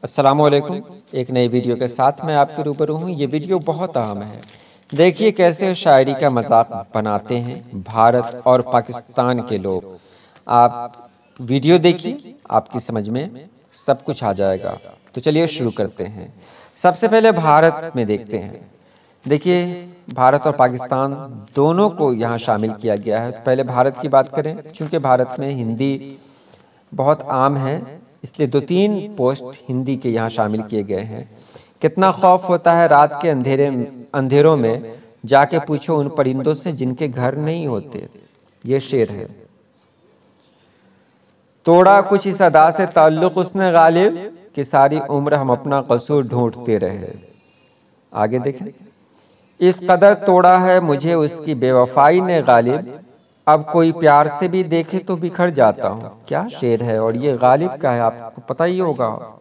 अस्सलामुअलैकुम। एक नई वीडियो के साथ मैं आपके रूबरू हूँ। ये वीडियो बहुत अहम है। देखिए कैसे शायरी का मजाक बनाते हैं भारत और पाकिस्तान के लोग। आप वीडियो देखिए, आपकी समझ में सब कुछ आ जाएगा। तो चलिए शुरू करते हैं। सबसे पहले भारत में देखते हैं। देखिए भारत और पाकिस्तान दोनों को यहाँ शामिल किया गया है। तो पहले भारत की बात करें। चूँकि भारत में हिंदी बहुत आम है, इसलिए 2-3 पोस्ट हिंदी के यहाँ शामिल किए गए हैं। कितना खौफ होता है रात के अंधेरों में, जाके पूछो उन परिंदों से जिनके घर नहीं होते। ये शेर है। तोड़ा कुछ इस अदा से ताल्लुक उसने गालिब कि सारी उम्र हम अपना कसूर ढूंढते रहे। आगे देखें। इस कदर तोड़ा है मुझे उसकी बेवफाई ने गालिब, अब कोई प्यार से भी देखे तो बिखर जाता हूँ। क्या शेर है। और ये गालिब का है, आपको पता ही होगा।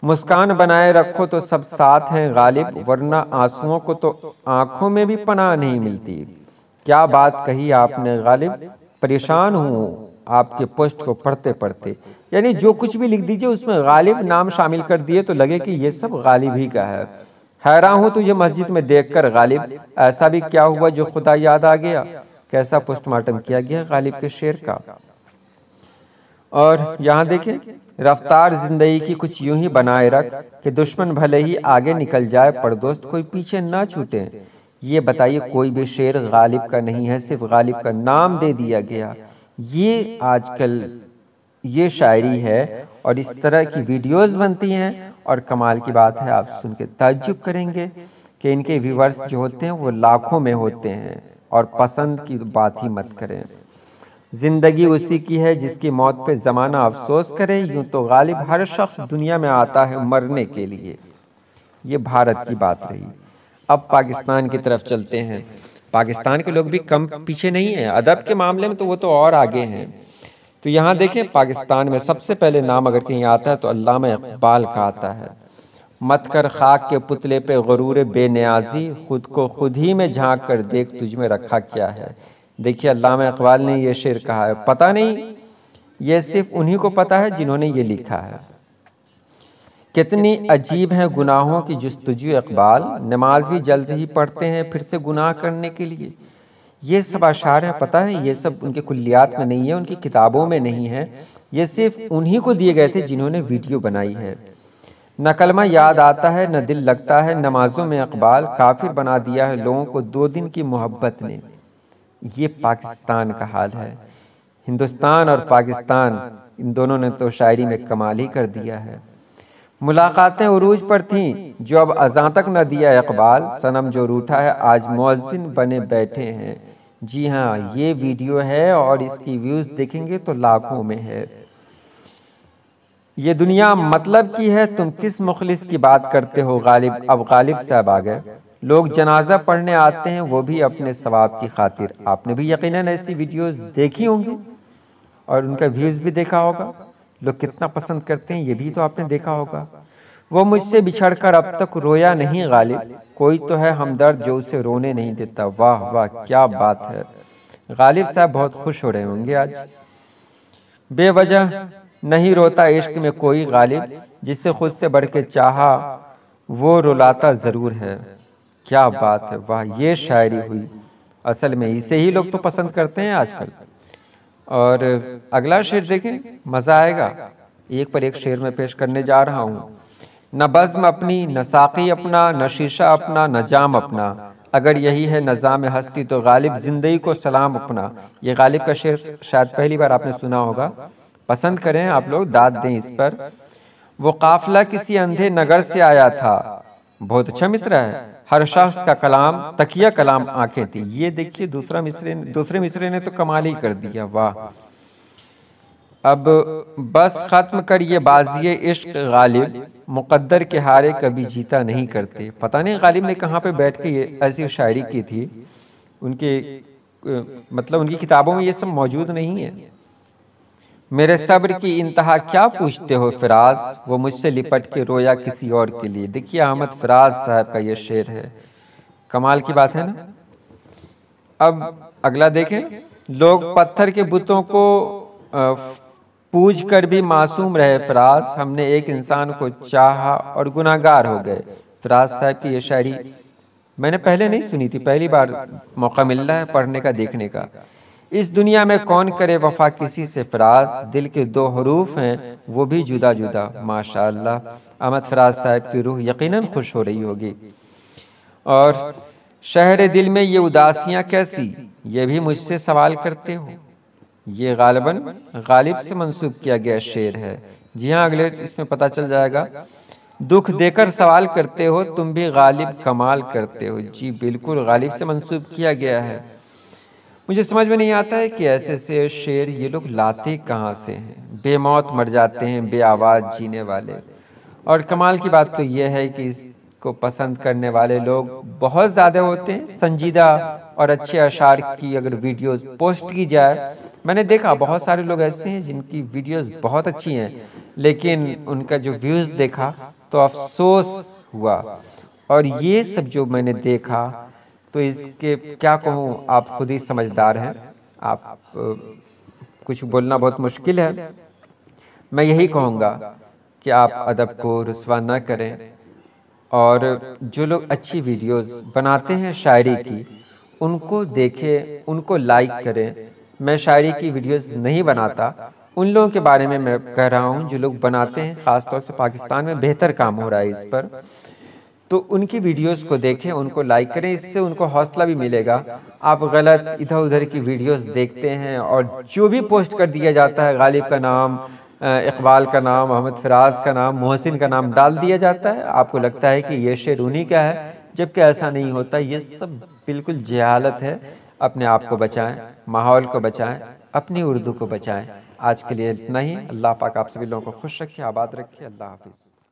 मुस्कान बनाए रखो तो सब साथ हैं गालिब, वरना आंसुओं को तो आंखों में भी पनाह नहीं मिलती। क्या बात कही आपने गालिब, परेशान हूँ आपके पोस्ट को पढ़ते पढ़ते। यानी जो कुछ भी लिख दीजिए उसमें गालिब नाम शामिल कर दिए तो लगे कि ये सब गालिब ही का है। हैरान हूँ तुझे मस्जिद में देखकर गालिब, ऐसा भी क्या हुआ जो खुदा याद आ गया। कैसा पोस्टमार्टम किया गया गालिब के शेर का। और यहाँ देखें, रफ्तार जिंदगी की कुछ यूं ही बनाए रख कि दुश्मन भले ही आगे निकल जाए पर दोस्त कोई पीछे ना छूटे। ये बताइए कोई भी शेर गालिब का नहीं है, सिर्फ गालिब का नाम दे दिया गया। ये आजकल ये शायरी है और इस तरह की वीडियोस बनती हैं। और कमाल की बात है, आप सुन के ताज्जुब करेंगे कि इनके व्यूवर्स जो होते हैं वो लाखों में होते हैं। और पसंद की बात ही मत करें। जिंदगी उसी की है जिसकी मौत पे जमाना अफसोस करे, यूं तो गालिब हर शख्स दुनिया में आता है मरने के लिए। ये भारत की बात रही। अब पाकिस्तान की तरफ चलते हैं। पाकिस्तान के लोग भी कम पीछे नहीं हैं अदब के मामले में, तो वो तो और आगे हैं। तो यहाँ देखें, पाकिस्तान में सबसे पहले नाम अगर कहीं आता है तो अल्लामा इकबाल का आता है। मत कर खाक के पुतले पे गुरूर बेनियाजी, खुद को खुद ही में झांक कर देख तुझ में रखा क्या है। देखिए अल्लामा इकबाल ने ये शेर कहा है। पता नहीं ये सिर्फ उन्हीं को पता है जिन्होंने ये लिखा है। कितनी अजीब है गुनाहों की जुस्तजू इकबाल, नमाज भी जल्द ही पढ़ते हैं फिर से गुनाह करने के लिए। ये सब अशार है, पता है ये सब उनके कुल्लियात में नहीं है, उनकी किताबों में नहीं है। ये सिर्फ उन्हीं को दिए गए थे जिन्होंने वीडियो बनाई है। न कलमा याद आता है न दिल लगता है नमाजों में इकबाल, काफिर बना दिया है लोगों को 2 दिन की मोहब्बत ने। ये पाकिस्तान का हाल है। हिंदुस्तान और पाकिस्तान इन दोनों ने तो शायरी में कमाल ही कर दिया है। मुलाकातें उरूज पर थीं जो अब अज़ां तक न दिया इकबाल, सनम जो रूठा है आज मुअज्जिन बने बैठे हैं। जी हाँ, ये वीडियो है और इसकी व्यूज़ देखेंगे तो लाखों में है। ये दुनिया मतलब की है, तुम किस मुखलिस की बात करते हो गालिब। अब गालिब साहब आ गए। लोग जनाजा पढ़ने आते हैं वो भी अपने सवाब की खातिर। आपने भी यकीनन ऐसी वीडियोस देखी होंगी और उनका व्यूज़ भी देखा होगा। लोग कितना पसंद करते हैं ये भी तो आपने देखा होगा। वो मुझसे बिछड़कर अब तक रोया नहीं गालिब, कोई तो है हमदर्द जो उसे रोने नहीं देता। वाह वाह क्या बात है। गालिब साहब बहुत खुश हो रहे होंगे आज। बेवजह नहीं रोता इश्क में कोई गालिब, जिससे खुद से बढ़ के चाहा वो रुलाता जरूर है। क्या बात है, वाह ये शायरी हुई। असल में इसे ही लोग तो पसंद करते हैं आजकल। और अगला शेर देखें, मजा आएगा। एक पर एक शेर में पेश करने जा रहा हूँ। न बज़्म अपनी न साक़ी अपना, न शीशा अपना न जाम अपना, अगर यही है नज़ाम हस्ती तो गालिब जिंदगी को सलाम अपना। ये गालिब का शेर शायद पहली बार आपने सुना होगा। पसंद करें आप लोग, दाद दें इस पर। वो काफिला किसी अंधे नगर से आया था, बहुत अच्छा मिसरा है। हर शख्स का कलाम तकिया कलाम आंखें थी। ये देखिए दूसरे मिसरे ने तो कमाल ही कर दिया। वाह। अब बस खत्म कर ये बाजिए इश्क गालिब, मुकद्दर के हारे कभी जीता नहीं करते। पता नहीं गालिब ने कहाँ पे बैठ के ये ऐसी शायरी की थी। उनके मतलब उनकी किताबों में ये सब मौजूद नहीं है। मेरे सब्र की इंतहा क्या पूछते हो फिराज, वो मुझसे लिपट के रोया किसी और के लिए। देखिए अहमद फराज साहब का ये शेर है। कमाल की बात है ना। अब अगला देखें। लोग पत्थर के बुतों को पूछ कर भी मासूम रहे फराज, हमने एक इंसान को चाहा और गुनाहगार हो गए। फराज साहब की ये शायरी मैंने पहले नहीं सुनी थी, पहली बार मौका मिल रहा है पढ़ने का, देखने का। इस दुनिया में कौन करे वफा किसी से फराज, दिल के दो हरूफ हैं वो भी जुदा जुदा। माशाअल्लाह, अहमद फराज साहब की रूह यकीनन खुश हो रही होगी। और शहर दिल में ये उदासियां कैसी, ये भी मुझसे सवाल करते हो। ये गालिबन गालिब से मंसूब किया गया शेर है। जी हाँ, अगले इसमें पता चल जाएगा। दुख देकर सवाल करते हो तुम भी गालिब कमाल करते हो। जी बिल्कुल, गालिब से मंसूब किया गया है। मुझे समझ में नहीं आता है कि ऐसे से शेर ये लोग लाते कहाँ से हैं। बेमौत मर जाते हैं बे आवाज़ जीने वाले। और कमाल की बात तो ये है कि इसको पसंद करने वाले लोग बहुत ज़्यादा होते हैं। संजीदा और अच्छे अशार की अगर वीडियोस पोस्ट की जाए, मैंने देखा बहुत सारे लोग ऐसे हैं जिनकी वीडियोस बहुत अच्छी हैं, लेकिन उनका जो व्यूज़ देखा तो अफसोस हुआ। और ये सब जो मैंने देखा तो इसके क्या कहूँ, आप खुद ही समझदार हैं। आप कुछ बोलना बहुत मुश्किल है। मैं यही कहूँगा कि आप अदब को रुस्वा न करें, और जो लोग अच्छी वीडियोस बनाते हैं शायरी की, उनको देखें, उनको लाइक करें। मैं शायरी की वीडियोस नहीं बनाता, उन लोगों के बारे में मैं कह रहा हूँ जो लोग बनाते हैं। ख़ासतौर से पाकिस्तान में बेहतर काम हो रहा है इस पर, तो उनकी वीडियोस को देखें, उनको लाइक करें, इससे उनको हौसला भी मिलेगा। आप गलत इधर उधर की वीडियोस देखते हैं और जो भी पोस्ट कर दिया जाता है, गालिब का नाम, इकबाल का नाम, अहमद फराज का नाम, मोहसिन का नाम डाल दिया जाता है। आपको लगता है कि ये शेर उन्हीं का है, जबकि ऐसा नहीं होता। ये सब बिल्कुल जहालत है। अपने आप को बचाएं, माहौल को बचाएं, अपनी उर्दू को बचाएं। आज के लिए इतना ही। अल्लाह पाक आप सभी लोगों को खुश रखे, आबाद रखे। अल्लाह हाफिज़।